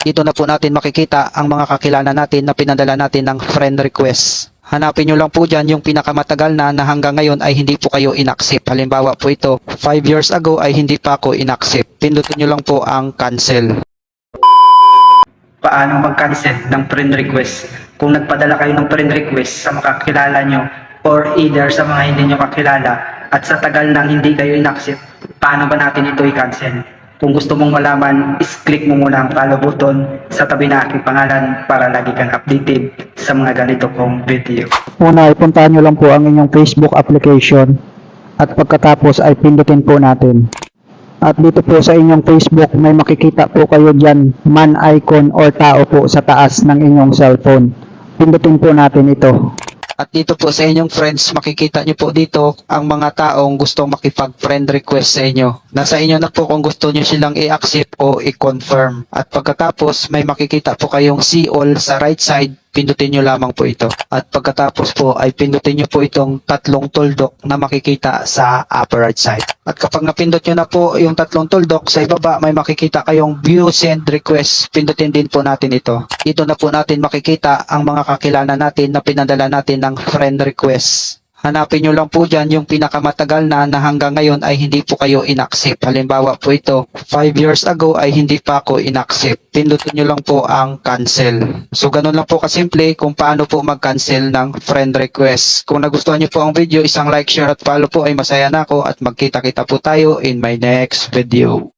Dito na po natin makikita ang mga kakilala natin na pinadala natin ng friend request. Hanapin nyo lang po dyan yung pinakamatagal na hanggang ngayon ay hindi po kayo inaccept. Halimbawa po ito, 5 years ago ay hindi pa ako inaccept. Pindutin nyo lang po ang cancel. Paano mag-cancel ng friend request? Kung nagpadala kayo ng friend request sa mga kakilala nyo or either sa mga hindi nyo kakilala at sa tagal nang hindi kayo inaccept, paano ba natin ito i-cancel? Kung gusto mong malaman, is-click mo muna ang follow button sa tabi na aking pangalan para lagi kang updated sa mga ganito kong video. Una ay puntahan nyo lang po ang inyong Facebook application at pagkatapos ay pindutin po natin. At dito po sa inyong Facebook may makikita po kayo dyan man icon or tao po sa taas ng inyong cellphone. Pindutin po natin ito. At dito po sa inyong friends, makikita nyo po dito ang mga taong gustong makipag-friend request sa inyo. Nasa inyo na po kung gusto nyo silang i-accept o i-confirm. At pagkatapos, may makikita po kayong see all sa right side. Pindutin nyo lamang po ito. At pagkatapos po ay pindutin nyo po itong tatlong tuldok na makikita sa upper right side. At kapag napindot nyo na po yung tatlong tuldok, sa ibaba may makikita kayong view send request. Pindutin din po natin ito. Dito na po natin makikita ang mga kakilala natin na pinadala natin ng friend request. Hanapin nyo lang po dyan yung pinakamatagal na hanggang ngayon ay hindi po kayo inaccept. Halimbawa po ito, 5 years ago ay hindi pa ako inaccept. Pindutin nyo lang po ang cancel. So ganun lang po kasimple kung paano po mag-cancel ng friend request. Kung nagustuhan nyo po ang video, isang like, share at follow po ay masaya na ako at magkita-kita po tayo in my next video.